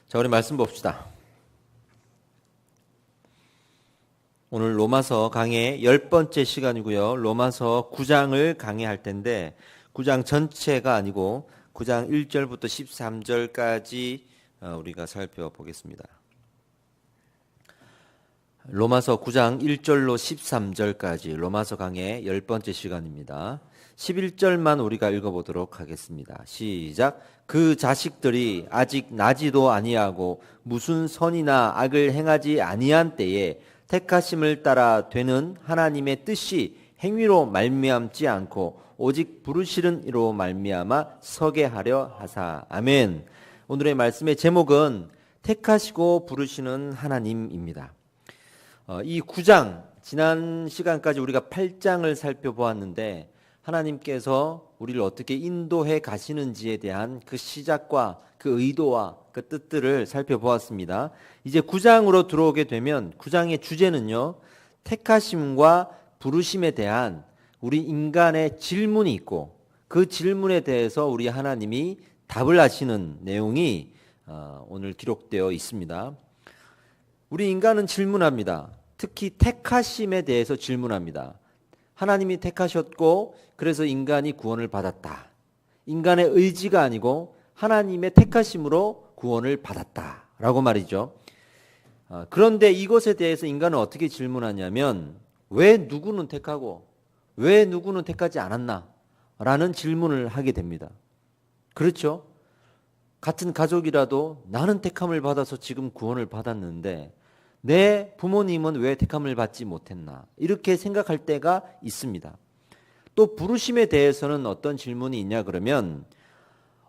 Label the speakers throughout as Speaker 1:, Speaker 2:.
Speaker 1: 자, 우리 말씀 봅시다. 오늘 로마서 강의 10번째 시간이고요. 로마서 9장을 강의할 텐데 9장 전체가 아니고 9장 1절부터 13절까지 우리가 살펴보겠습니다. 로마서 9장 1절로 13절까지 로마서 강의 10번째 시간입니다. 11절만 우리가 읽어보도록 하겠습니다. 시작. 그 자식들이 아직 나지도 아니하고 무슨 선이나 악을 행하지 아니한 때에 택하심을 따라 되는 하나님의 뜻이 행위로 말미암지 않고 오직 부르시는 이로 말미암아 서게 하려 하사. 아멘. 오늘의 말씀의 제목은 택하시고 부르시는 하나님입니다. 이 9장, 지난 시간까지 우리가 8장을 살펴보았는데 하나님께서 우리를 어떻게 인도해 가시는지에 대한 그 시작과 그 의도와 그 뜻들을 살펴보았습니다. 이제 9장으로 들어오게 되면 9장의 주제는요, 택하심과 부르심에 대한 우리 인간의 질문이 있고 그 질문에 대해서 우리 하나님이 답을 하시는 내용이 오늘 기록되어 있습니다. 우리 인간은 질문합니다. 특히 택하심에 대해서 질문합니다. 하나님이 택하셨고 그래서 인간이 구원을 받았다. 인간의 의지가 아니고 하나님의 택하심으로 구원을 받았다라고 말이죠. 그런데 이것에 대해서 인간은 어떻게 질문하냐면 왜 누구는 택하고 왜 누구는 택하지 않았나? 라는 질문을 하게 됩니다. 그렇죠? 같은 가족이라도 나는 택함을 받아서 지금 구원을 받았는데 내 부모님은 왜 택함을 받지 못했나? 이렇게 생각할 때가 있습니다. 또 부르심에 대해서는 어떤 질문이 있냐 그러면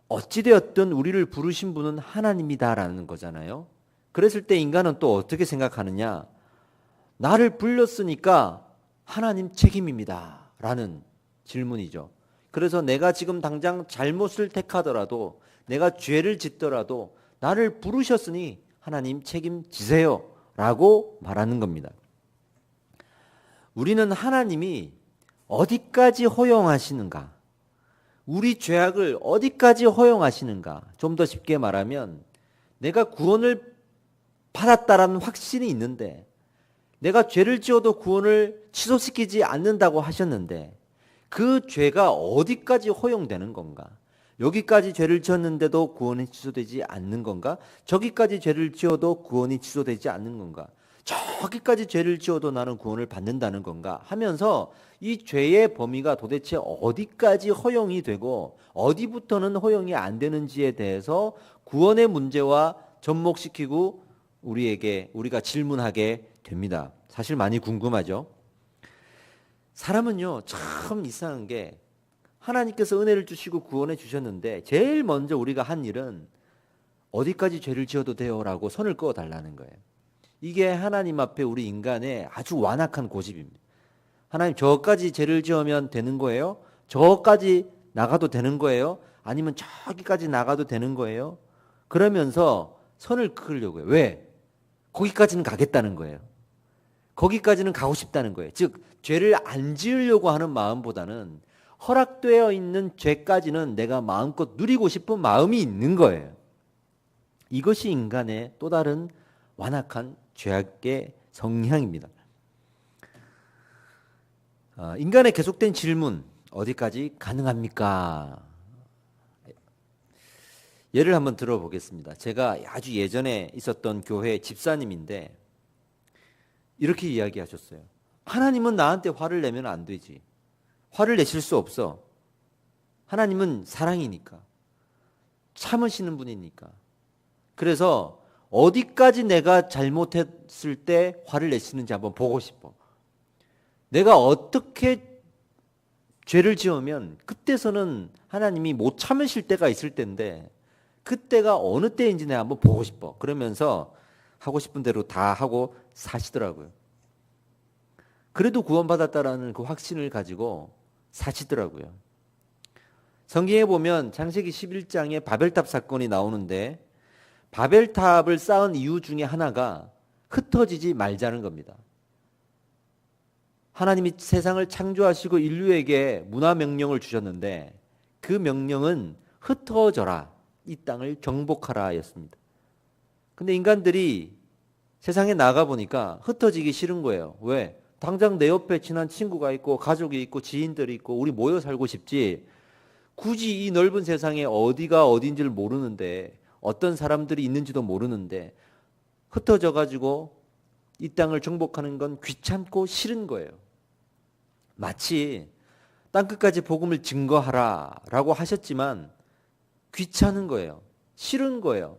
Speaker 1: 어찌되었든 우리를 부르신 분은 하나님이다라는 거잖아요. 그랬을 때 인간은 또 어떻게 생각하느냐? 나를 불렀으니까 하나님 책임입니다 라는 질문이죠. 그래서 내가 지금 당장 잘못을 택하더라도 내가 죄를 짓더라도 나를 부르셨으니 하나님 책임지세요 라고 말하는 겁니다. 우리는 하나님이 어디까지 허용하시는가? 우리 죄악을 어디까지 허용하시는가? 좀 더 쉽게 말하면 내가 구원을 받았다라는 확신이 있는데 내가 죄를 지어도 구원을 취소시키지 않는다고 하셨는데 그 죄가 어디까지 허용되는 건가? 여기까지 죄를 지었는데도 구원이 취소되지 않는 건가? 저기까지 죄를 지어도 구원이 취소되지 않는 건가? 저기까지 죄를 지어도 나는 구원을 받는다는 건가? 하면서 이 죄의 범위가 도대체 어디까지 허용이 되고 어디부터는 허용이 안 되는지에 대해서 구원의 문제와 접목시키고 우리가 질문하게 됩니다. 사실 많이 궁금하죠? 사람은요, 참 이상한 게 하나님께서 은혜를 주시고 구원해 주셨는데 제일 먼저 우리가 한 일은 어디까지 죄를 지어도 돼요 라고 선을 그어 달라는 거예요. 이게 하나님 앞에 우리 인간의 아주 완악한 고집입니다. 하나님 저까지 죄를 지으면 되는 거예요? 저까지 나가도 되는 거예요? 아니면 저기까지 나가도 되는 거예요? 그러면서 선을 그으려고 해요. 왜? 거기까지는 가겠다는 거예요. 거기까지는 가고 싶다는 거예요. 즉 죄를 안 지으려고 하는 마음보다는 허락되어 있는 죄까지는 내가 마음껏 누리고 싶은 마음이 있는 거예요. 이것이 인간의 또 다른 완악한 죄악의 성향입니다. 인간의 계속된 질문, 어디까지 가능합니까? 예를 한번 들어보겠습니다. 제가 아주 예전에 있었던 교회 집사님인데 이렇게 이야기하셨어요. 하나님은 나한테 화를 내면 안 되지. 화를 내실 수 없어. 하나님은 사랑이니까. 참으시는 분이니까. 그래서 어디까지 내가 잘못했을 때 화를 내시는지 한번 보고 싶어. 내가 어떻게 죄를 지으면 그때서는 하나님이 못 참으실 때가 있을 텐데 그때가 어느 때인지 내가 한번 보고 싶어. 그러면서 하고 싶은 대로 다 하고 사시더라고요. 그래도 구원받았다라는 그 확신을 가지고 사시더라고요. 성경에 보면 창세기 11장에 바벨탑 사건이 나오는데 바벨탑을 쌓은 이유 중에 하나가 흩어지지 말자는 겁니다. 하나님이 세상을 창조하시고 인류에게 문화 명령을 주셨는데 그 명령은 흩어져라, 이 땅을 정복하라 였습니다. 근데 인간들이 세상에 나가 보니까 흩어지기 싫은 거예요. 왜? 당장 내 옆에 친한 친구가 있고 가족이 있고 지인들이 있고 우리 모여 살고 싶지. 굳이 이 넓은 세상에 어디가 어딘지를 모르는데 어떤 사람들이 있는지도 모르는데 흩어져 가지고 이 땅을 정복하는 건 귀찮고 싫은 거예요. 마치 땅끝까지 복음을 증거하라라고 하셨지만 귀찮은 거예요. 싫은 거예요.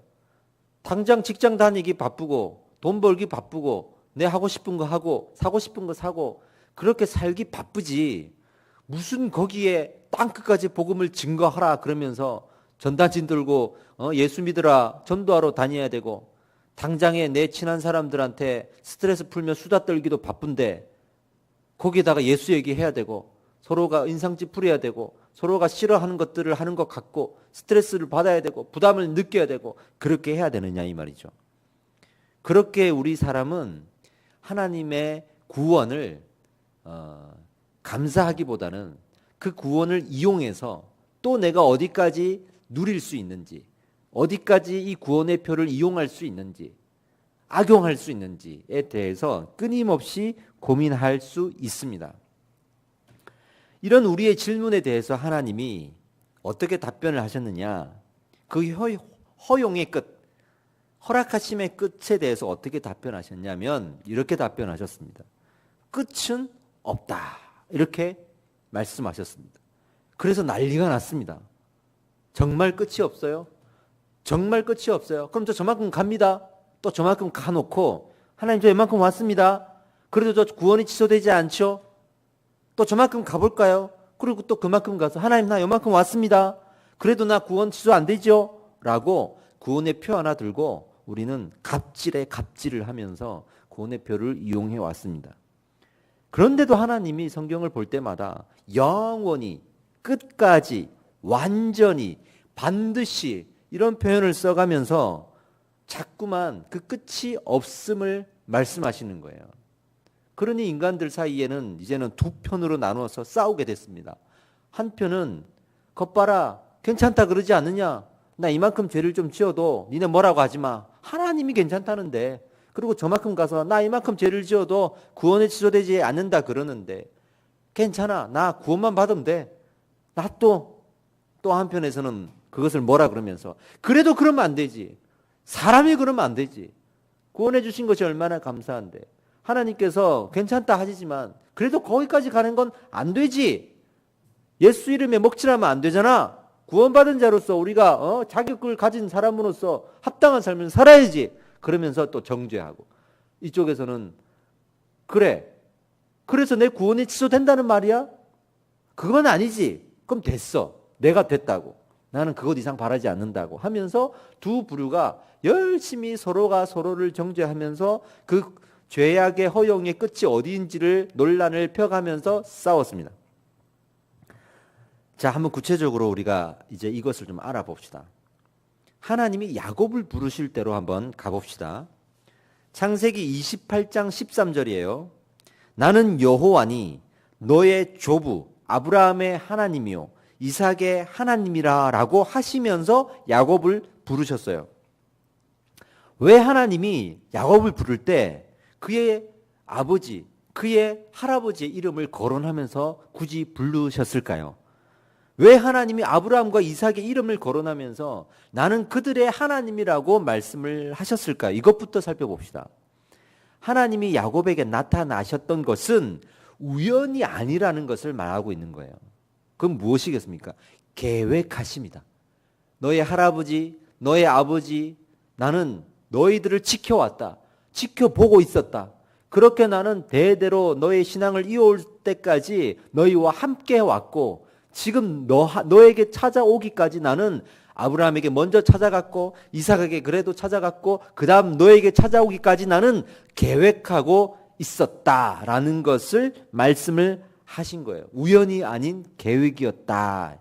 Speaker 1: 당장 직장 다니기 바쁘고 돈 벌기 바쁘고 내 하고 싶은 거 하고 사고 싶은 거 사고 그렇게 살기 바쁘지. 무슨 거기에 땅끝까지 복음을 증거하라 그러면서 전단지 들고 예수 믿으라 전도하러 다녀야 되고 당장에 내 친한 사람들한테 스트레스 풀며 수다 떨기도 바쁜데 거기에다가 예수 얘기해야 되고 서로가 인상찌푸려야 되고 서로가 싫어하는 것들을 하는 것 같고 스트레스를 받아야 되고 부담을 느껴야 되고 그렇게 해야 되느냐 이 말이죠. 그렇게 우리 사람은 하나님의 구원을 감사하기보다는 그 구원을 이용해서 또 내가 어디까지 누릴 수 있는지 어디까지 이 구원의 표를 이용할 수 있는지 악용할 수 있는지에 대해서 끊임없이 고민할 수 있습니다. 이런 우리의 질문에 대해서 하나님이 어떻게 답변을 하셨느냐? 그 허용의 끝, 허락하심의 끝에 대해서 어떻게 답변하셨냐면 이렇게 답변하셨습니다. 끝은 없다. 이렇게 말씀하셨습니다. 그래서 난리가 났습니다. 정말 끝이 없어요? 정말 끝이 없어요. 그럼 저만큼 갑니다. 또 저만큼 가놓고 하나님 저 이만큼 왔습니다. 그래도 저 구원이 취소되지 않죠? 또 저만큼 가볼까요? 그리고 또 그만큼 가서 하나님 나 이만큼 왔습니다. 그래도 나 구원 취소 안 되죠? 라고 구원의 표 하나 들고 우리는 갑질에 갑질을 하면서 구원의 표를 이용해 왔습니다. 그런데도 하나님이 성경을 볼 때마다 영원히 끝까지 완전히 반드시 이런 표현을 써가면서 자꾸만 그 끝이 없음을 말씀하시는 거예요. 그러니 인간들 사이에는 이제는 두 편으로 나누어서 싸우게 됐습니다. 한 편은 겉봐라 괜찮다 그러지 않느냐. 나 이만큼 죄를 좀 지어도 니네 뭐라고 하지 마. 하나님이 괜찮다는데. 그리고 저만큼 가서 나 이만큼 죄를 지어도 구원에 취소되지 않는다 그러는데 괜찮아. 나 구원만 받으면 돼. 나 또 한편에서는 그것을 뭐라 그러면서 그래도 그러면 안 되지. 사람이 그러면 안 되지. 구원해 주신 것이 얼마나 감사한데. 하나님께서 괜찮다 하시지만 그래도 거기까지 가는 건 안 되지. 예수 이름에 먹칠하면 안 되잖아. 구원받은 자로서 우리가 자격을 가진 사람으로서 합당한 삶을 살아야지. 그러면서 또 정죄하고 이쪽에서는 그래. 그래서 내 구원이 취소된다는 말이야? 그건 아니지. 그럼 됐어. 내가 됐다고. 나는 그것 이상 바라지 않는다고 하면서 두 부류가 열심히 서로가 서로를 정죄하면서 그 죄악의 허용의 끝이 어디인지를 논란을 펴가면서 싸웠습니다. 자, 한번 구체적으로 우리가 이제 이것을 좀 알아봅시다. 하나님이 야곱을 부르실 대로 한번 가봅시다. 창세기 28장 13절이에요. 나는 여호와니 너의 조부 아브라함의 하나님이요 이삭의 하나님이라 라고 하시면서 야곱을 부르셨어요. 왜 하나님이 야곱을 부를 때 그의 아버지, 그의 할아버지의 이름을 거론하면서 굳이 부르셨을까요? 왜 하나님이 아브라함과 이삭의 이름을 거론하면서 나는 그들의 하나님이라고 말씀을 하셨을까요? 이것부터 살펴봅시다. 하나님이 야곱에게 나타나셨던 것은 우연이 아니라는 것을 말하고 있는 거예요. 그건 무엇이겠습니까? 계획하십니다. 너의 할아버지, 너의 아버지, 나는 너희들을 지켜왔다. 지켜보고 있었다. 그렇게 나는 대대로 너의 신앙을 이어올 때까지 너희와 함께 왔고 지금 너에게 찾아오기까지 나는 아브라함에게 먼저 찾아갔고 이삭에게 그래도 찾아갔고 그 다음 너에게 찾아오기까지 나는 계획하고 있었다라는 것을 말씀을 하신 거예요. 우연이 아닌 계획이었다.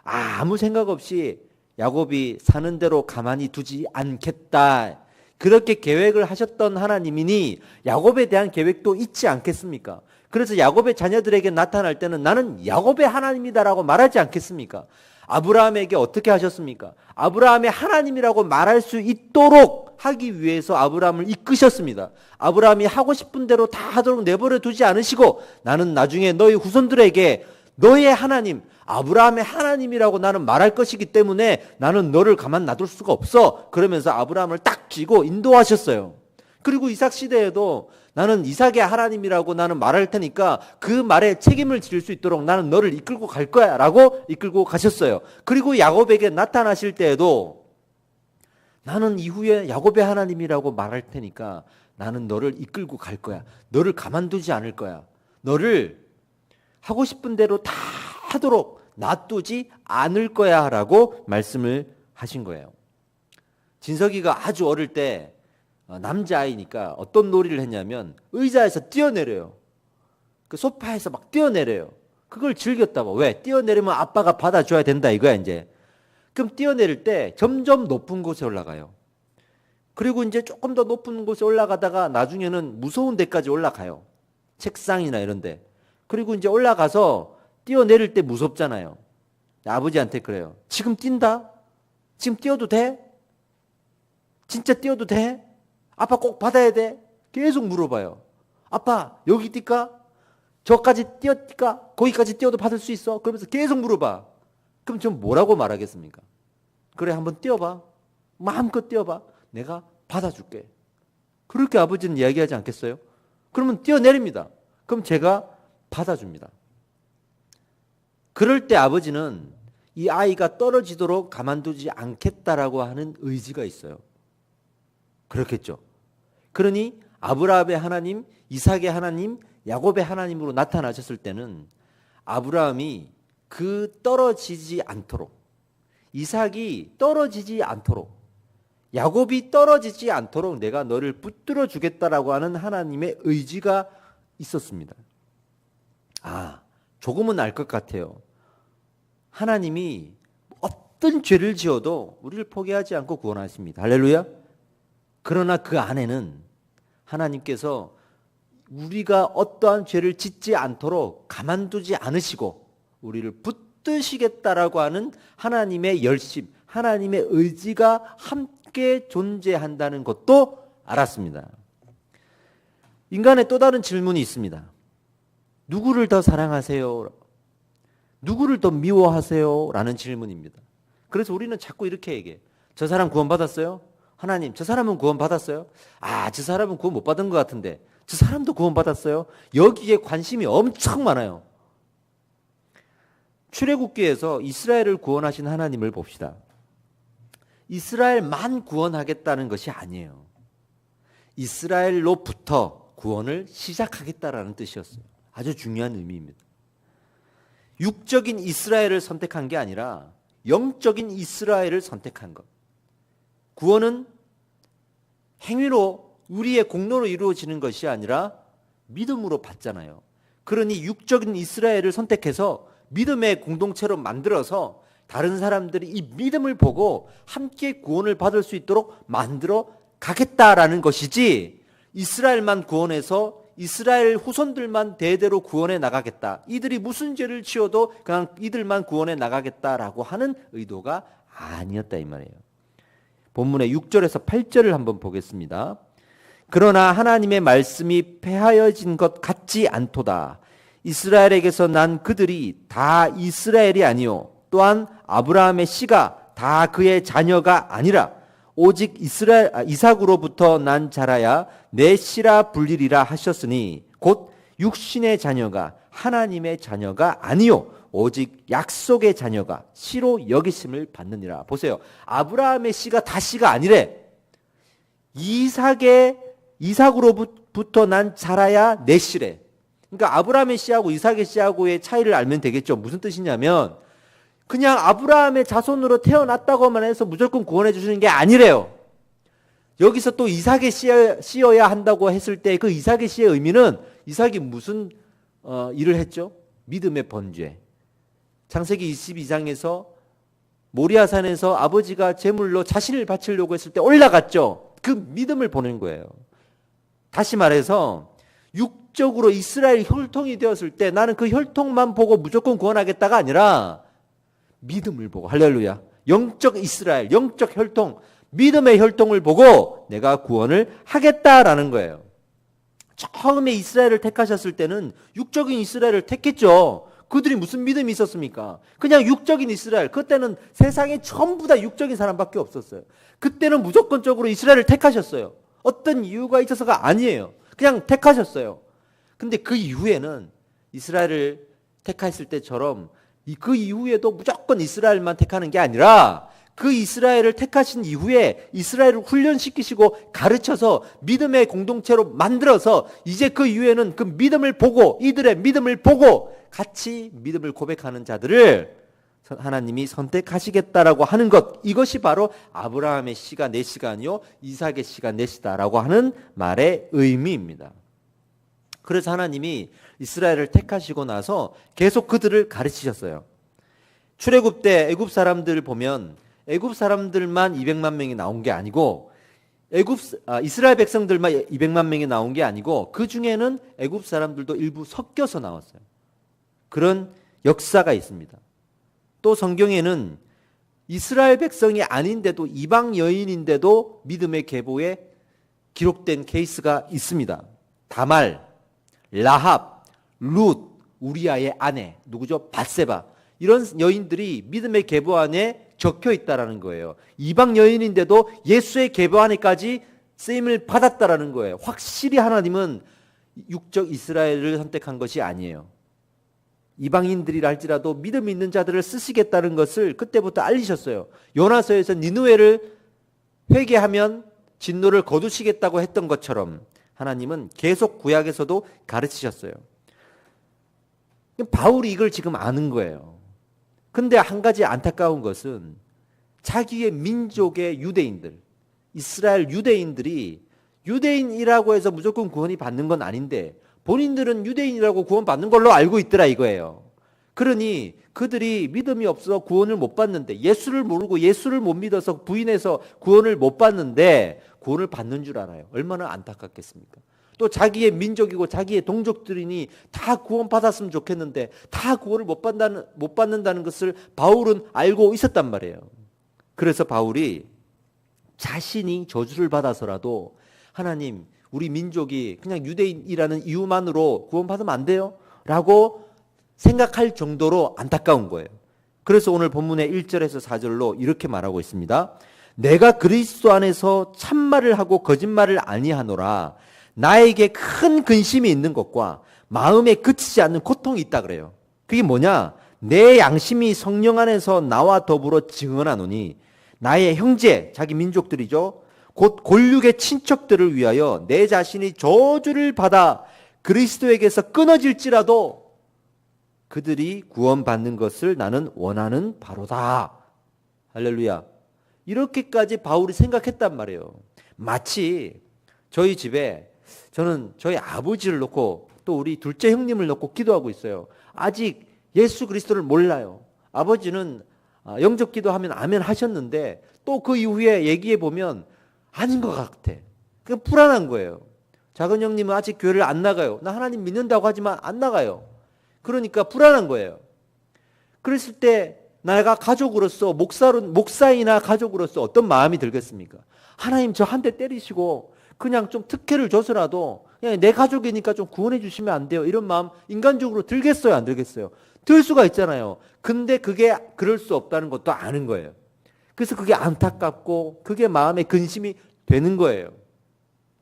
Speaker 1: 아무 생각 없이 야곱이 사는 대로 가만히 두지 않겠다. 그렇게 계획을 하셨던 하나님이니 야곱에 대한 계획도 있지 않겠습니까? 그래서 야곱의 자녀들에게 나타날 때는 나는 야곱의 하나님이다라고 말하지 않겠습니까? 아브라함에게 어떻게 하셨습니까? 아브라함의 하나님이라고 말할 수 있도록 하기 위해서 아브라함을 이끄셨습니다. 아브라함이 하고 싶은 대로 다 하도록 내버려 두지 않으시고 나는 나중에 너희 후손들에게 너의 하나님, 아브라함의 하나님이라고 나는 말할 것이기 때문에 나는 너를 가만 놔둘 수가 없어. 그러면서 아브라함을 딱 쥐고 인도하셨어요. 그리고 이삭 시대에도 나는 이삭의 하나님이라고 나는 말할 테니까 그 말에 책임을 질 수 있도록 나는 너를 이끌고 갈 거야 라고 이끌고 가셨어요. 그리고 야곱에게 나타나실 때에도 나는 이후에 야곱의 하나님이라고 말할 테니까 나는 너를 이끌고 갈 거야. 너를 가만두지 않을 거야. 너를 하고 싶은 대로 다 하도록 놔두지 않을 거야 라고 말씀을 하신 거예요. 진석이가 아주 어릴 때 남자아이니까 어떤 놀이를 했냐면 의자에서 뛰어내려요. 그 소파에서 막 뛰어내려요. 그걸 즐겼다고. 왜? 뛰어내리면 아빠가 받아줘야 된다 이거야 이제. 그럼 뛰어내릴 때 점점 높은 곳에 올라가요. 그리고 이제 조금 더 높은 곳에 올라가다가 나중에는 무서운 데까지 올라가요. 책상이나 이런 데. 그리고 이제 올라가서 뛰어내릴 때 무섭잖아요. 아버지한테 그래요. 지금 뛴다? 지금 뛰어도 돼? 진짜 뛰어도 돼? 아빠 꼭 받아야 돼? 계속 물어봐요. 아빠 여기 뛸까? 저까지 뛰어뛸까? 거기까지 뛰어도 받을 수 있어? 그러면서 계속 물어봐. 그럼 전 뭐라고 말하겠습니까? 그래 한번 뛰어봐. 마음껏 뛰어봐. 내가 받아줄게. 그렇게 아버지는 이야기하지 않겠어요? 그러면 뛰어내립니다. 그럼 제가 받아줍니다. 그럴 때 아버지는 이 아이가 떨어지도록 가만두지 않겠다라고 하는 의지가 있어요. 그렇겠죠. 그러니 아브라함의 하나님, 이삭의 하나님, 야곱의 하나님으로 나타나셨을 때는 아브라함이 그 떨어지지 않도록, 이삭이 떨어지지 않도록, 야곱이 떨어지지 않도록 내가 너를 붙들어 주겠다라고 하는 하나님의 의지가 있었습니다. 조금은 알 것 같아요. 하나님이 어떤 죄를 지어도 우리를 포기하지 않고 구원하십니다. 할렐루야. 그러나 그 안에는 하나님께서 우리가 어떠한 죄를 짓지 않도록 가만두지 않으시고 우리를 붙드시겠다라고 하는 하나님의 열심, 하나님의 의지가 함께 존재한다는 것도 알았습니다. 인간의 또 다른 질문이 있습니다. 누구를 더 사랑하세요? 누구를 더 미워하세요? 라는 질문입니다. 그래서 우리는 자꾸 이렇게 얘기해. 저 사람 구원받았어요? 하나님, 저 사람은 구원받았어요? 저 사람은 구원 못 받은 것 같은데 저 사람도 구원받았어요? 여기에 관심이 엄청 많아요. 출애굽기에서 이스라엘을 구원하신 하나님을 봅시다. 이스라엘만 구원하겠다는 것이 아니에요. 이스라엘로부터 구원을 시작하겠다라는 뜻이었어요. 아주 중요한 의미입니다. 육적인 이스라엘을 선택한 게 아니라 영적인 이스라엘을 선택한 것. 구원은 행위로 우리의 공로로 이루어지는 것이 아니라 믿음으로 받잖아요. 그러니 육적인 이스라엘을 선택해서 믿음의 공동체로 만들어서 다른 사람들이 이 믿음을 보고 함께 구원을 받을 수 있도록 만들어 가겠다라는 것이지, 이스라엘만 구원해서 이스라엘 후손들만 대대로 구원해 나가겠다, 이들이 무슨 죄를 지어도 그냥 이들만 구원해 나가겠다라고 하는 의도가 아니었다 이 말이에요. 본문의 6절에서 8절을 한번 보겠습니다. 그러나 하나님의 말씀이 패하여진 것 같지 않도다. 이스라엘에게서 난 그들이 다 이스라엘이 아니요 또한 아브라함의 씨가 다 그의 자녀가 아니라 오직 이삭으로부터 난 자라야 내 씨라 불리리라 하셨으니 곧 육신의 자녀가 하나님의 자녀가 아니요 오직 약속의 자녀가 씨로 여기심을 받느니라. 보세요. 아브라함의 씨가 다 씨가 아니래. 이삭으로부터 난 자라야 내 씨래. 그러니까 아브라함의 씨하고 이삭의 씨하고의 차이를 알면 되겠죠. 무슨 뜻이냐면 그냥 아브라함의 자손으로 태어났다고만 해서 무조건 구원해 주시는 게 아니래요. 여기서 또 이삭의 씨여야 한다고 했을 때 그 이삭의 씨의 의미는 이삭이 무슨 일을 했죠? 믿음의 번제. 창세기 22장에서 모리아산에서 아버지가 제물로 자신을 바치려고 했을 때 올라갔죠. 그 믿음을 보는 거예요. 다시 말해서 육적으로 이스라엘 혈통이 되었을 때 나는 그 혈통만 보고 무조건 구원하겠다가 아니라 믿음을 보고, 할렐루야, 영적 이스라엘, 영적 혈통, 믿음의 혈통을 보고 내가 구원을 하겠다라는 거예요. 처음에 이스라엘을 택하셨을 때는 육적인 이스라엘을 택했죠. 그들이 무슨 믿음이 있었습니까? 그냥 육적인 이스라엘. 그때는 세상에 전부 다 육적인 사람밖에 없었어요. 그때는 무조건적으로 이스라엘을 택하셨어요. 어떤 이유가 있어서가 아니에요. 그냥 택하셨어요. 근데 그 이후에는 이스라엘을 택하셨을 때처럼 그 이후에도 무조건 이스라엘만 택하는 게 아니라 그 이스라엘을 택하신 이후에 이스라엘을 훈련시키시고 가르쳐서 믿음의 공동체로 만들어서 이제 그 이후에는 그 믿음을 보고 이들의 믿음을 보고 같이 믿음을 고백하는 자들을 하나님이 선택하시겠다라고 하는 것, 이것이 바로 아브라함의 씨가 내 시간이요 이삭의 씨가 내 시다라고 하는 말의 의미입니다. 그래서 하나님이 이스라엘을 택하시고 나서 계속 그들을 가르치셨어요. 출애굽 때 애굽 사람들 보면 애굽 사람들만 200만 명이 나온 게 아니고 이스라엘 백성들만 200만 명이 나온 게 아니고 그 중에는 애굽 사람들도 일부 섞여서 나왔어요. 그런 역사가 있습니다. 또 성경에는 이스라엘 백성이 아닌데도 이방 여인인데도 믿음의 계보에 기록된 케이스가 있습니다. 다말, 라합, 룻, 우리아의 아내, 누구죠? 밧세바. 이런 여인들이 믿음의 계보 안에 적혀 있다라는 거예요. 이방 여인인데도 예수의 계보 안에까지 쓰임을 받았다라는 거예요. 확실히 하나님은 육적 이스라엘을 선택한 것이 아니에요. 이방인들이라 할지라도 믿음 있는 자들을 쓰시겠다는 것을 그때부터 알리셨어요. 요나서에서 니느웨를 회개하면 진노를 거두시겠다고 했던 것처럼 하나님은 계속 구약에서도 가르치셨어요. 바울이 이걸 지금 아는 거예요. 근데 한 가지 안타까운 것은 자기의 민족의 유대인들, 이스라엘 유대인들이 유대인이라고 해서 무조건 구원이 받는 건 아닌데 본인들은 유대인이라고 구원받는 걸로 알고 있더라 이거예요. 그러니 그들이 믿음이 없어서 구원을 못 받는데, 예수를 모르고 예수를 못 믿어서 부인해서 구원을 못 받는데 구원을 받는 줄 알아요. 얼마나 안타깝겠습니까? 또 자기의 민족이고 자기의 동족들이니 다 구원받았으면 좋겠는데 다 구원을 못 받는다는 것을 바울은 알고 있었단 말이에요. 그래서 바울이 자신이 저주를 받아서라도 하나님, 우리 민족이 그냥 유대인이라는 이유만으로 구원받으면 안 돼요? 라고 생각할 정도로 안타까운 거예요. 그래서 오늘 본문의 1절에서 4절로 이렇게 말하고 있습니다. 내가 그리스도 안에서 참말을 하고 거짓말을 아니하노라. 나에게 큰 근심이 있는 것과 마음에 그치지 않는 고통이 있다 그래요. 그게 뭐냐? 내 양심이 성령 안에서 나와 더불어 증언하노니 나의 형제, 자기 민족들이죠. 곧 골육의 친척들을 위하여 내 자신이 저주를 받아 그리스도에게서 끊어질지라도 그들이 구원받는 것을 나는 원하는 바로다. 할렐루야. 이렇게까지 바울이 생각했단 말이에요. 마치 저희 집에 저는 저희 아버지를 놓고 또 우리 둘째 형님을 놓고 기도하고 있어요. 아직 예수 그리스도를 몰라요. 아버지는 영접 기도하면 아멘 하셨는데 또 그 이후에 얘기해 보면 아닌 것 같아. 그게 불안한 거예요. 작은 형님은 아직 교회를 안 나가요. 나 하나님 믿는다고 하지만 안 나가요. 그러니까 불안한 거예요. 그랬을 때 내가 가족으로서 목사이나 가족으로서 어떤 마음이 들겠습니까? 하나님 저 한 대 때리시고 그냥 좀 특혜를 줘서라도 그냥 내 가족이니까 좀 구원해 주시면 안 돼요? 이런 마음 인간적으로 들겠어요? 안 들겠어요? 들 수가 있잖아요. 근데 그게 그럴 수 없다는 것도 아는 거예요. 그래서 그게 안타깝고 그게 마음에 근심이 되는 거예요.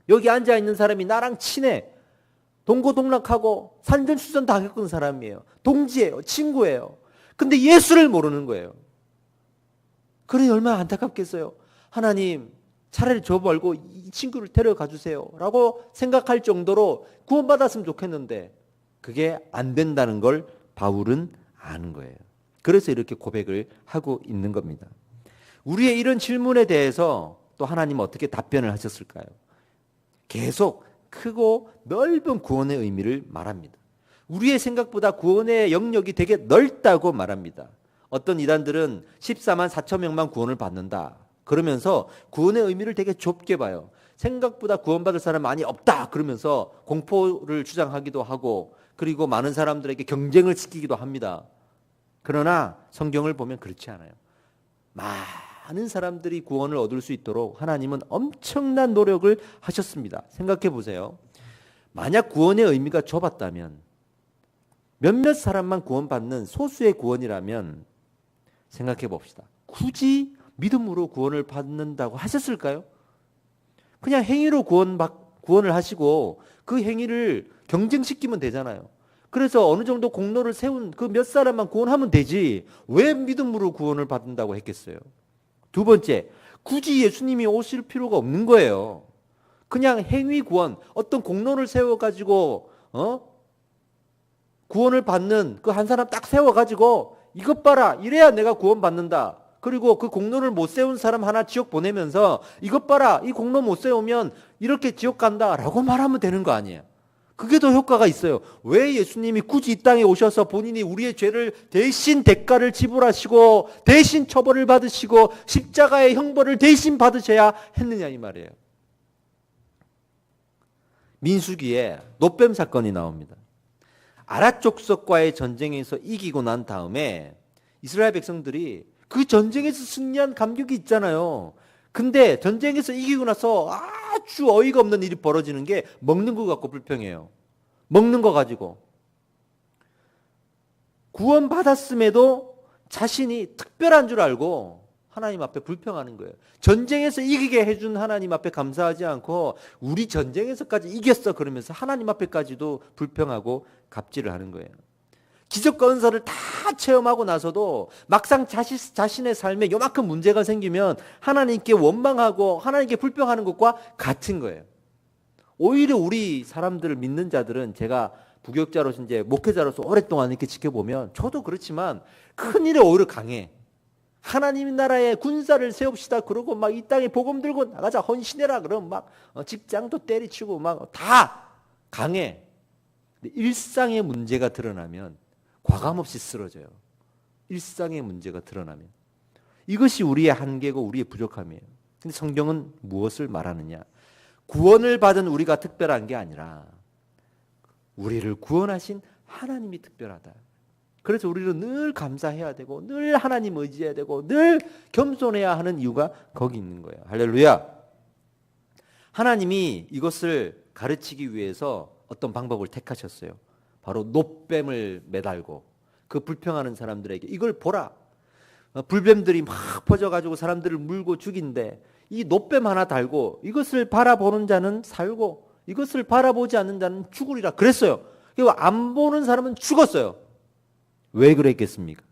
Speaker 1: 여기 앉아있는 사람이 나랑 친해. 동고동락하고 산전수전 다 겪은 사람이에요. 동지예요. 친구예요. 근데 예수를 모르는 거예요. 그러니 얼마나 안타깝겠어요. 하나님 차라리 저 말고 이 친구를 데려가 주세요 라고 생각할 정도로 구원받았으면 좋겠는데 그게 안 된다는 걸 바울은 아는 거예요. 그래서 이렇게 고백을 하고 있는 겁니다. 우리의 이런 질문에 대해서 또 하나님은 어떻게 답변을 하셨을까요? 계속 크고 넓은 구원의 의미를 말합니다. 우리의 생각보다 구원의 영역이 되게 넓다고 말합니다. 어떤 이단들은 14만 4천 명만 구원을 받는다 그러면서 구원의 의미를 되게 좁게 봐요. 생각보다 구원받을 사람 많이 없다 그러면서 공포를 주장하기도 하고 그리고 많은 사람들에게 경쟁을 시키기도 합니다. 그러나 성경을 보면 그렇지 않아요. 많은 사람들이 구원을 얻을 수 있도록 하나님은 엄청난 노력을 하셨습니다. 생각해 보세요. 만약 구원의 의미가 좁았다면, 몇몇 사람만 구원받는 소수의 구원이라면 생각해 봅시다. 굳이 믿음으로 구원을 받는다고 하셨을까요? 그냥 행위로 구원을 하시고 그 행위를 경쟁시키면 되잖아요. 그래서 어느 정도 공로를 세운 그 몇 사람만 구원하면 되지 왜 믿음으로 구원을 받는다고 했겠어요? 두 번째, 굳이 예수님이 오실 필요가 없는 거예요. 그냥 행위 구원, 어떤 공로를 세워가지고 구원을 받는 그 한 사람 딱 세워가지고 이것 봐라 이래야 내가 구원받는다. 그리고 그 공로를 못 세운 사람 하나 지옥 보내면서 이것 봐라 이 공로 못 세우면 이렇게 지옥 간다라고 말하면 되는 거 아니에요. 그게 더 효과가 있어요. 왜 예수님이 굳이 이 땅에 오셔서 본인이 우리의 죄를 대신 대가를 지불하시고 대신 처벌을 받으시고 십자가의 형벌을 대신 받으셔야 했느냐 이 말이에요. 민수기에 노뱀 사건이 나옵니다. 아랏 족속과의 전쟁에서 이기고 난 다음에 이스라엘 백성들이 그 전쟁에서 승리한 감격이 있잖아요. 근데 전쟁에서 이기고 나서 아주 어이가 없는 일이 벌어지는 게 먹는 거 갖고 불평해요. 먹는 거 가지고. 구원받았음에도 자신이 특별한 줄 알고 하나님 앞에 불평하는 거예요. 전쟁에서 이기게 해준 하나님 앞에 감사하지 않고 우리 전쟁에서까지 이겼어 그러면서 하나님 앞에까지도 불평하고 갑질을 하는 거예요. 기적과 은사를 다 체험하고 나서도 막상 자신의 삶에 요만큼 문제가 생기면 하나님께 원망하고 하나님께 불평하는 것과 같은 거예요. 오히려 우리 사람들을 믿는 자들은 제가 부교육자로서 이제 목회자로서 오랫동안 이렇게 지켜보면 저도 그렇지만 큰 일에 오히려 강해. 하나님 나라의 군사를 세웁시다 그러고 막 이 땅에 복음 들고 나가자 헌신해라 그러면 막 직장도 때리치고 막 다 강해. 근데 일상의 문제가 드러나면 과감없이 쓰러져요. 일상의 문제가 드러나면. 이것이 우리의 한계고 우리의 부족함이에요. 근데 성경은 무엇을 말하느냐? 구원을 받은 우리가 특별한 게 아니라 우리를 구원하신 하나님이 특별하다. 그래서 우리는 늘 감사해야 되고 늘 하나님 의지해야 되고 늘 겸손해야 하는 이유가 거기 있는 거예요. 할렐루야. 하나님이 이것을 가르치기 위해서 어떤 방법을 택하셨어요. 바로 노뱀을 매달고 그 불평하는 사람들에게 이걸 보라. 불뱀들이 막 퍼져가지고 사람들을 물고 죽인데 이 노뱀 하나 달고 이것을 바라보는 자는 살고 이것을 바라보지 않는 자는 죽으리라 그랬어요. 그리고 안 보는 사람은 죽었어요. 왜 그랬겠습니까?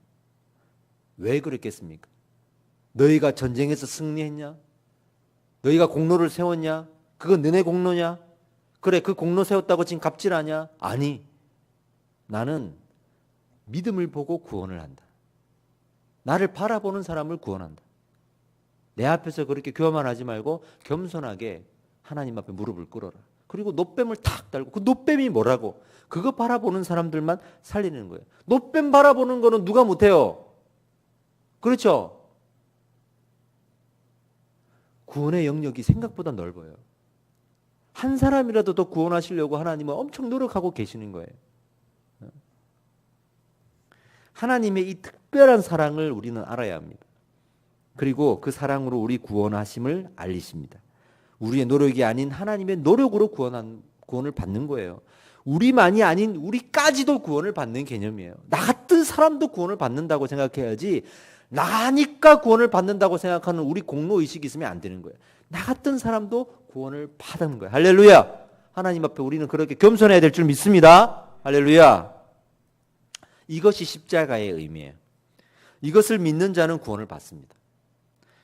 Speaker 1: 왜 그랬겠습니까? 너희가 전쟁에서 승리했냐? 너희가 공로를 세웠냐? 그건 너네 공로냐? 그래 그 공로 세웠다고 지금 갑질하냐? 아니. 나는 믿음을 보고 구원을 한다. 나를 바라보는 사람을 구원한다. 내 앞에서 그렇게 교만하지 말고 겸손하게 하나님 앞에 무릎을 꿇어라. 그리고 노뱀을 탁 달고 그 노뱀이 뭐라고? 그거 바라보는 사람들만 살리는 거예요. 노뱀 바라보는 거는 누가 못해요? 그렇죠? 구원의 영역이 생각보다 넓어요. 한 사람이라도 더 구원하시려고 하나님은 엄청 노력하고 계시는 거예요. 하나님의 이 특별한 사랑을 우리는 알아야 합니다. 그리고 그 사랑으로 우리 구원하심을 알리십니다. 우리의 노력이 아닌 하나님의 노력으로 구원을 받는 거예요. 우리만이 아닌 우리까지도 구원을 받는 개념이에요. 나 같은 사람도 구원을 받는다고 생각해야지 나니까 구원을 받는다고 생각하는 우리 공로의식이 있으면 안 되는 거예요. 나 같은 사람도 구원을 받는 거예요. 할렐루야. 하나님 앞에 우리는 그렇게 겸손해야 될 줄 믿습니다. 할렐루야. 이것이 십자가의 의미예요. 이것을 믿는 자는 구원을 받습니다.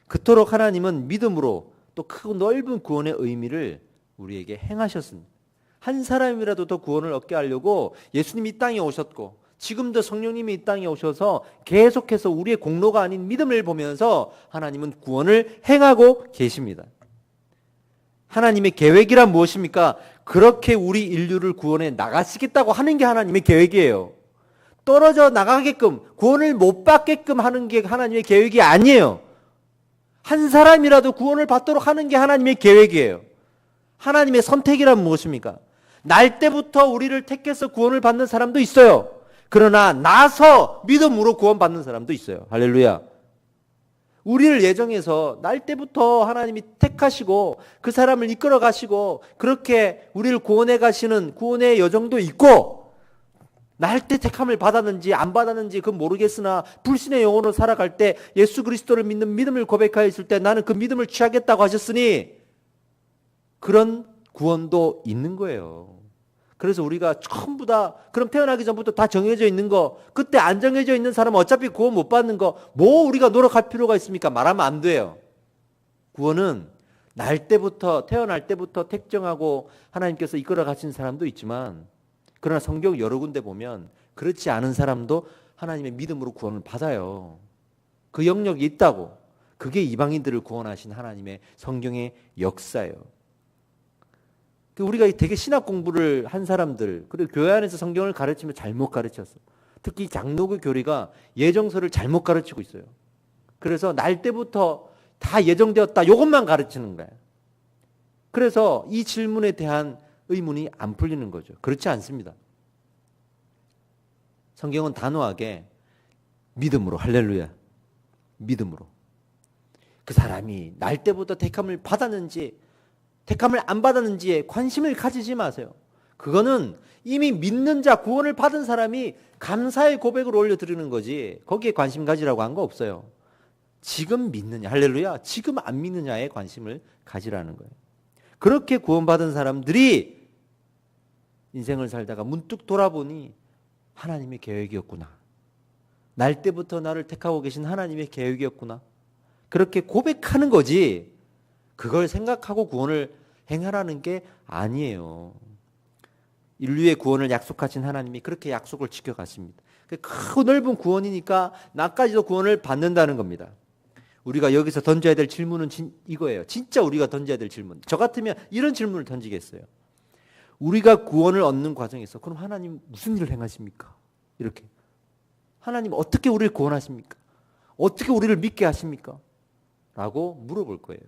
Speaker 1: 그토록 하나님은 믿음으로 또 크고 넓은 구원의 의미를 우리에게 행하셨습니다. 한 사람이라도 더 구원을 얻게 하려고 예수님이 이 땅에 오셨고 지금도 성령님이 이 땅에 오셔서 계속해서 우리의 공로가 아닌 믿음을 보면서 하나님은 구원을 행하고 계십니다. 하나님의 계획이란 무엇입니까? 그렇게 우리 인류를 구원해 나가시겠다고 하는 게 하나님의 계획이에요. 떨어져 나가게끔 구원을 못 받게끔 하는 게 하나님의 계획이 아니에요. 한 사람이라도 구원을 받도록 하는 게 하나님의 계획이에요. 하나님의 선택이란 무엇입니까? 날 때부터 우리를 택해서 구원을 받는 사람도 있어요. 그러나 나서 믿음으로 구원받는 사람도 있어요. 할렐루야. 우리를 예정해서 날 때부터 하나님이 택하시고 그 사람을 이끌어 가시고 그렇게 우리를 구원해 가시는 구원의 여정도 있고, 날 때 택함을 받았는지 안 받았는지 그건 모르겠으나 불신의 영혼으로 살아갈 때 예수 그리스도를 믿는 믿음을 고백하였을 때 나는 그 믿음을 취하겠다고 하셨으니 그런 구원도 있는 거예요. 그래서 우리가 전부 다 그럼 태어나기 전부터 다 정해져 있는 거, 그때 안 정해져 있는 사람은 어차피 구원 못 받는 거 뭐 우리가 노력할 필요가 있습니까? 말하면 안 돼요. 구원은 날 때부터, 태어날 때부터 택정하고 하나님께서 이끌어 가신 사람도 있지만, 그러나 성경 여러 군데 보면 그렇지 않은 사람도 하나님의 믿음으로 구원을 받아요. 그 영역이 있다고. 그게 이방인들을 구원하신 하나님의 성경의 역사예요. 우리가 되게 신학 공부를 한 사람들, 그리고 교회 안에서 성경을 가르치면 잘못 가르쳤어. 특히 장로교 교리가 예정서를 잘못 가르치고 있어요. 그래서 날 때부터 다 예정되었다, 이것만 가르치는 거예요. 그래서 이 질문에 대한 의문이 안 풀리는 거죠. 그렇지 않습니다. 성경은 단호하게 믿음으로, 할렐루야, 믿음으로. 그 사람이 날 때부터 택함을 받았는지 택함을 안 받았는지에 관심을 가지지 마세요. 그거는 이미 믿는 자, 구원을 받은 사람이 감사의 고백을 올려드리는 거지, 거기에 관심 가지라고 한 거 없어요. 지금 믿느냐, 할렐루야, 지금 안 믿느냐에 관심을 가지라는 거예요. 그렇게 구원받은 사람들이 인생을 살다가 문득 돌아보니 하나님의 계획이었구나, 날 때부터 나를 택하고 계신 하나님의 계획이었구나, 그렇게 고백하는 거지, 그걸 생각하고 구원을 행하라는 게 아니에요. 인류의 구원을 약속하신 하나님이 그렇게 약속을 지켜갔습니다. 크고 넓은 구원이니까 나까지도 구원을 받는다는 겁니다. 우리가 여기서 던져야 될 질문은 이거예요. 진짜 우리가 던져야 될 질문. 저 같으면 이런 질문을 던지겠어요. 우리가 구원을 얻는 과정에서 그럼 하나님 무슨 일을 행하십니까? 이렇게. 하나님 어떻게 우리를 구원하십니까? 어떻게 우리를 믿게 하십니까? 라고 물어볼 거예요.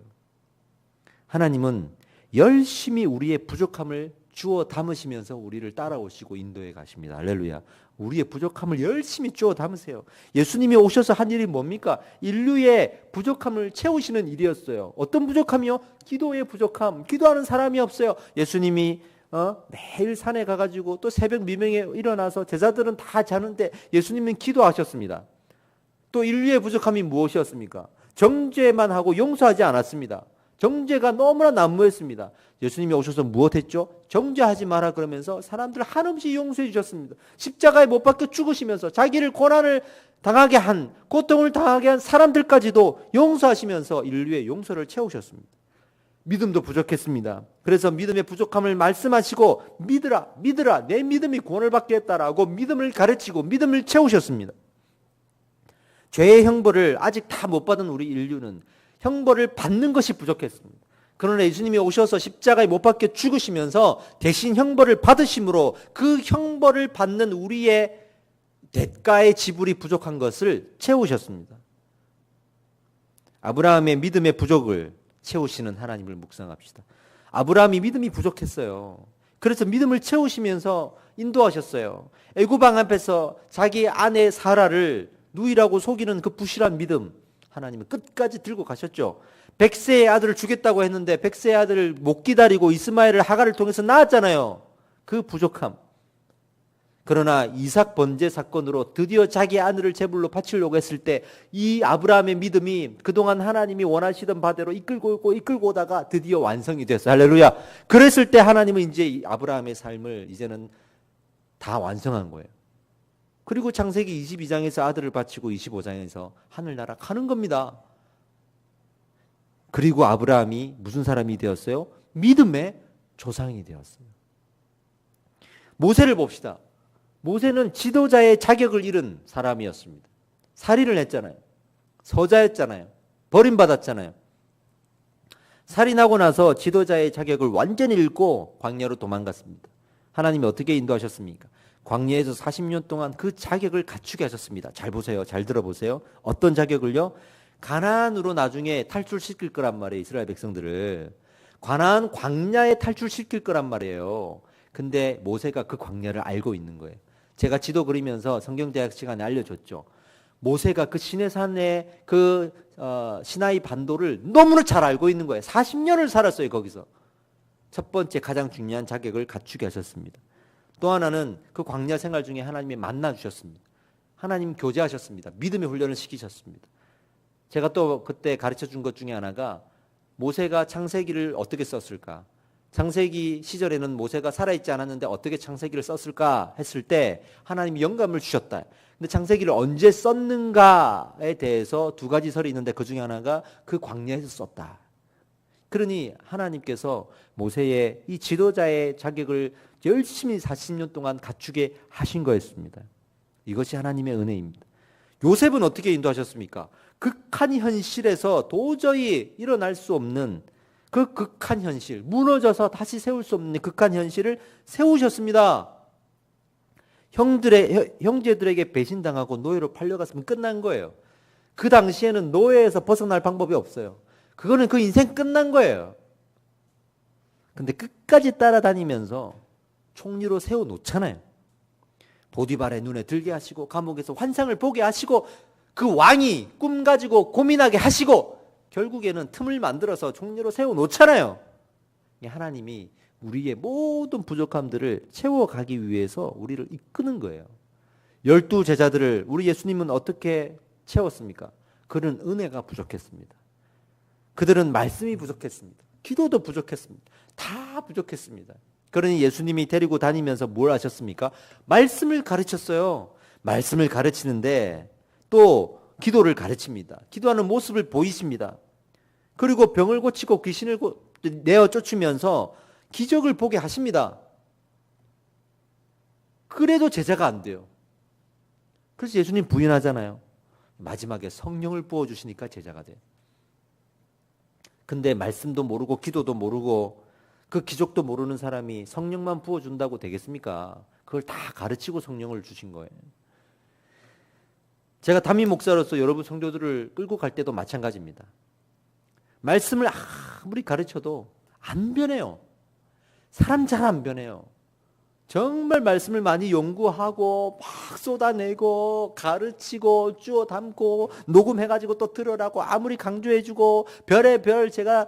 Speaker 1: 하나님은 열심히 우리의 부족함을 주워 담으시면서 우리를 따라오시고 인도해 가십니다. 할렐루야. 우리의 부족함을 열심히 주워 담으세요. 예수님이 오셔서 한 일이 뭡니까? 인류의 부족함을 채우시는 일이었어요. 어떤 부족함이요? 기도의 부족함. 기도하는 사람이 없어요. 예수님이 매일 산에 가가지고 또 새벽 미명에 일어나서 제자들은 다 자는데 예수님은 기도하셨습니다. 또 인류의 부족함이 무엇이었습니까? 정죄만 하고 용서하지 않았습니다. 정죄가 너무나 난무했습니다. 예수님이 오셔서 무엇했죠? 정죄하지 마라 그러면서 사람들 한없이 용서해 주셨습니다. 십자가에 못 박혀 죽으시면서 자기를 고난을 당하게 한, 고통을 당하게 한 사람들까지도 용서하시면서 인류의 용서를 채우셨습니다. 믿음도 부족했습니다. 그래서 믿음의 부족함을 말씀하시고 믿으라, 믿으라, 내 믿음이 구원을 받게 했다라고 믿음을 가르치고 믿음을 채우셨습니다. 죄의 형벌을 아직 다 못 받은 우리 인류는 형벌을 받는 것이 부족했습니다. 그러나 예수님이 오셔서 십자가에 못 박혀 죽으시면서 대신 형벌을 받으심으로 그 형벌을 받는 우리의 대가의 지불이 부족한 것을 채우셨습니다. 아브라함의 믿음의 부족을 채우시는 하나님을 묵상합시다. 아브라함이 믿음이 부족했어요. 그래서 믿음을 채우시면서 인도하셨어요. 애굽 왕 앞에서 자기 아내 사라를 누이라고 속이는 그 부실한 믿음, 하나님은 끝까지 들고 가셨죠. 100세의 아들을 주겠다고 했는데 100세의 아들을 못 기다리고 이스마엘을 하갈을 통해서 낳았잖아요. 그 부족함. 그러나 이삭 번제 사건으로 드디어 자기 아들을 제물로 바치려고 했을 때 이 아브라함의 믿음이 그동안 하나님이 원하시던 바대로 이끌고 오다가 드디어 완성이 됐어요. 할렐루야. 그랬을 때 하나님은 이제 이 아브라함의 삶을 이제는 다 완성한 거예요. 그리고 창세기 22장에서 아들을 바치고 25장에서 하늘나라 가는 겁니다. 그리고 아브라함이 무슨 사람이 되었어요? 믿음의 조상이 되었어요. 모세를 봅시다. 모세는 지도자의 자격을 잃은 사람이었습니다. 살인을 했잖아요. 서자였잖아요. 버림받았잖아요. 살인하고 나서 지도자의 자격을 완전히 잃고 광야로 도망갔습니다. 하나님이 어떻게 인도하셨습니까? 광야에서 40년 동안 그 자격을 갖추게 하셨습니다. 잘 보세요. 잘 들어보세요. 어떤 자격을요? 가나안으로 나중에 탈출시킬 거란 말이에요. 이스라엘 백성들을. 가나안 광야에 탈출시킬 거란 말이에요. 근데 모세가 그 광야를 알고 있는 거예요. 제가 지도 그리면서 성경대학 시간에 알려줬죠. 모세가 그 시내산의 그 시나이 반도를 너무나 잘 알고 있는 거예요. 40년을 살았어요, 거기서. 첫 번째 가장 중요한 자격을 갖추게 하셨습니다. 또 하나는 그 광야 생활 중에 하나님이 만나 주셨습니다. 하나님 교제하셨습니다. 믿음의 훈련을 시키셨습니다. 제가 또 그때 가르쳐 준 것 중에 하나가 모세가 창세기를 어떻게 썼을까? 창세기 시절에는 모세가 살아있지 않았는데 어떻게 창세기를 썼을까 했을 때 하나님이 영감을 주셨다. 근데 창세기를 언제 썼는가에 대해서 두 가지 설이 있는데 그 중에 하나가 그 광야에서 썼다. 그러니 하나님께서 모세의 이 지도자의 자격을 열심히 40년 동안 갖추게 하신 거였습니다. 이것이 하나님의 은혜입니다. 요셉은 어떻게 인도하셨습니까? 극한 현실에서 도저히 일어날 수 없는 그 극한 현실, 무너져서 다시 세울 수 없는 극한 현실을 세우셨습니다. 형제들에게 배신당하고 노예로 팔려갔으면 끝난 거예요. 그 당시에는 노예에서 벗어날 방법이 없어요. 그거는 그 인생 끝난 거예요. 근데 끝까지 따라다니면서 총리로 세워놓잖아요. 보디발의 눈에 들게 하시고 감옥에서 환상을 보게 하시고 그 왕이 꿈 가지고 고민하게 하시고 결국에는 틈을 만들어서 총리로 세워놓잖아요. 하나님이 우리의 모든 부족함들을 채워가기 위해서 우리를 이끄는 거예요. 12 제자들을 우리 예수님은 어떻게 채웠습니까? 그들은 은혜가 부족했습니다. 그들은 말씀이 부족했습니다. 기도도 부족했습니다. 다 부족했습니다. 그러니 예수님이 데리고 다니면서 뭘 하셨습니까? 말씀을 가르쳤어요. 말씀을 가르치는데 또 기도를 가르칩니다. 기도하는 모습을 보이십니다. 그리고 병을 고치고 귀신을 내어 쫓으면서 기적을 보게 하십니다. 그래도 제자가 안 돼요. 그래서 예수님 부인하잖아요. 마지막에 성령을 부어주시니까 제자가 돼요. 근데 말씀도 모르고 기도도 모르고 그 기적도 모르는 사람이 성령만 부어준다고 되겠습니까? 그걸 다 가르치고 성령을 주신 거예요. 제가 담임 목사로서 여러분 성도들을 끌고 갈 때도 마찬가지입니다. 말씀을 아무리 가르쳐도 안 변해요. 사람 잘 안 변해요. 정말 말씀을 많이 연구하고 막 쏟아내고 가르치고 주워 담고 녹음해가지고 또 들으라고 아무리 강조해주고 별의 별 제가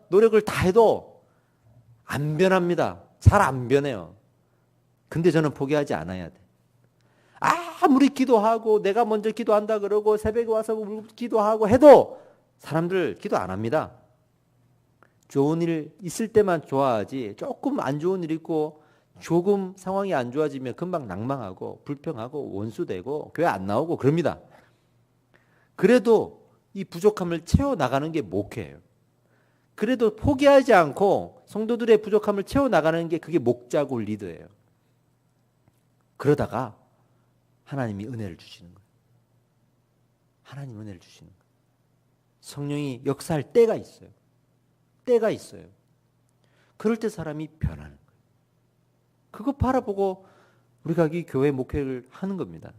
Speaker 1: 노력을 다 해도 안 변합니다. 잘 안 변해요. 근데 저는 포기하지 않아야 돼. 아무리 기도하고 내가 먼저 기도한다 그러고 새벽에 와서 기도하고 해도 사람들 기도 안 합니다. 좋은 일 있을 때만 좋아하지 조금 안 좋은 일 있고 조금 상황이 안 좋아지면 금방 낭망하고 불평하고 원수되고 교회 안 나오고 그럽니다. 그래도 이 부족함을 채워나가는 게 목회예요. 그래도 포기하지 않고 성도들의 부족함을 채워나가는 게 그게 목자고 리더예요. 그러다가 하나님이 은혜를 주시는 거예요. 하나님 은혜를 주시는 거예요. 성령이 역사할 때가 있어요. 때가 있어요. 그럴 때 사람이 변하는 거예요. 그거 바라보고 우리가 이 교회 목회를 하는 겁니다.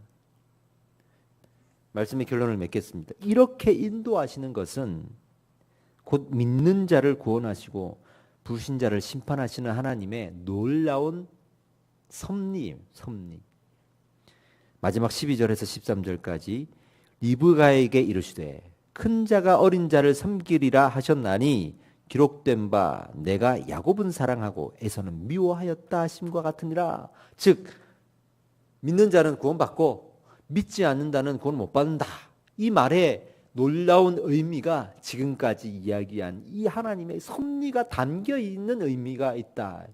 Speaker 1: 말씀의 결론을 맺겠습니다. 이렇게 인도하시는 것은 곧 믿는 자를 구원하시고 불신자를 심판하시는 하나님의 놀라운 섭리예요. 섭리. 마지막 12절에서 13절까지 리브가에게 이르시되 큰 자가 어린 자를 섬기리라 하셨나니 기록된 바 내가 야곱은 사랑하고 에서는 미워하였다 하심과 같으니라. 즉 믿는 자는 구원받고 믿지 않는다는 구원 못 받는다. 이 말에 놀라운 의미가 지금까지 이야기한 이 하나님의 섭리가 담겨있는 의미가 있다.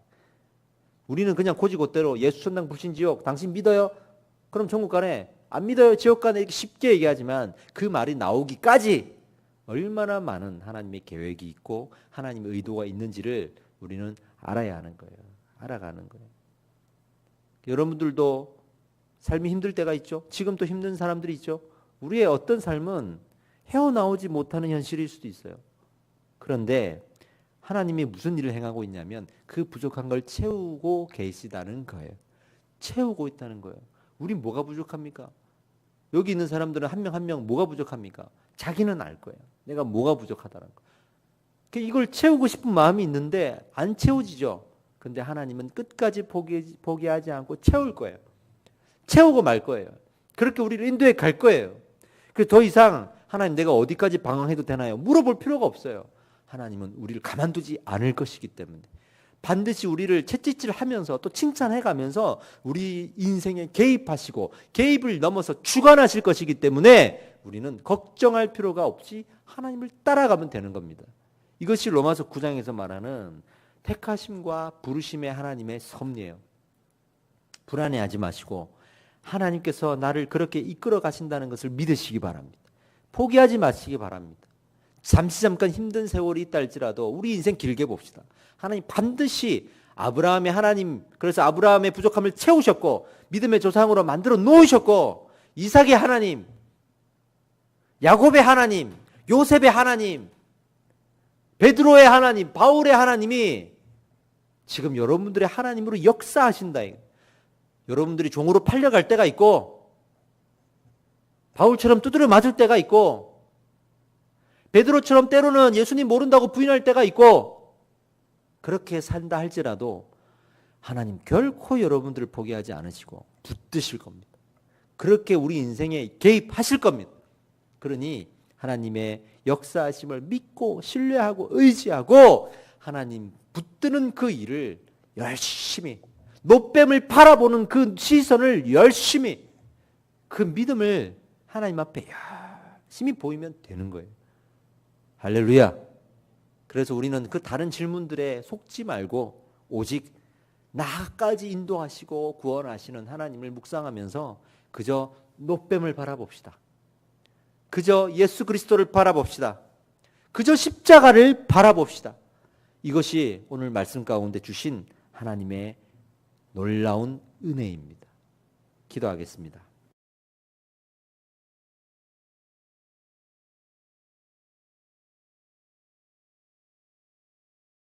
Speaker 1: 우리는 그냥 고지고대로 예수 천당 불신 지옥 당신 믿어요? 그럼 천국 가네. 안 믿어요? 지옥 가네. 이렇게 쉽게 얘기하지만 그 말이 나오기까지 얼마나 많은 하나님의 계획이 있고 하나님의 의도가 있는지를 우리는 알아야 하는 거예요. 알아가는 거예요. 여러분들도 삶이 힘들 때가 있죠. 지금 또 힘든 사람들이 있죠. 우리의 어떤 삶은 헤어나오지 못하는 현실일 수도 있어요. 그런데 하나님이 무슨 일을 행하고 있냐면 그 부족한 걸 채우고 계시다는 거예요. 채우고 있다는 거예요. 우린 뭐가 부족합니까? 여기 있는 사람들은 한 명 한 명 뭐가 부족합니까? 자기는 알 거예요. 내가 뭐가 부족하다는 거. 이걸 채우고 싶은 마음이 있는데 안 채워지죠. 근데 하나님은 끝까지 포기하지 않고 채울 거예요. 채우고 말 거예요. 그렇게 우리를 인도해 갈 거예요. 그래서 더 이상 하나님 내가 어디까지 방황해도 되나요? 물어볼 필요가 없어요. 하나님은 우리를 가만두지 않을 것이기 때문에 반드시 우리를 채찍질하면서 또 칭찬해가면서 우리 인생에 개입하시고 개입을 넘어서 주관하실 것이기 때문에 우리는 걱정할 필요가 없이 하나님을 따라가면 되는 겁니다. 이것이 로마서 9장에서 말하는 택하심과 부르심의 하나님의 섭리예요. 불안해하지 마시고 하나님께서 나를 그렇게 이끌어 가신다는 것을 믿으시기 바랍니다. 포기하지 마시기 바랍니다. 잠깐 힘든 세월이 있다 할지라도 우리 인생 길게 봅시다. 하나님 반드시 아브라함의 하나님, 그래서 아브라함의 부족함을 채우셨고 믿음의 조상으로 만들어 놓으셨고 이삭의 하나님, 야곱의 하나님, 요셉의 하나님, 베드로의 하나님, 바울의 하나님이 지금 여러분들의 하나님으로 역사하신다. 여러분들이 종으로 팔려갈 때가 있고 바울처럼 두드려 맞을 때가 있고 베드로처럼 때로는 예수님 모른다고 부인할 때가 있고 그렇게 산다 할지라도 하나님 결코 여러분들을 포기하지 않으시고 붙드실 겁니다. 그렇게 우리 인생에 개입하실 겁니다. 그러니 하나님의 역사하심을 믿고 신뢰하고 의지하고 하나님 붙드는 그 일을 열심히 노뱀을 바라보는 그 시선을 열심히 그 믿음을 하나님 앞에 열심히 보이면 되는 거예요. 할렐루야. 그래서 우리는 그 다른 질문들에 속지 말고 오직 나까지 인도하시고 구원하시는 하나님을 묵상하면서 그저 노뱀을 바라봅시다. 그저 예수 그리스도를 바라봅시다. 그저 십자가를 바라봅시다. 이것이 오늘 말씀 가운데 주신 하나님의 놀라운 은혜입니다. 기도하겠습니다.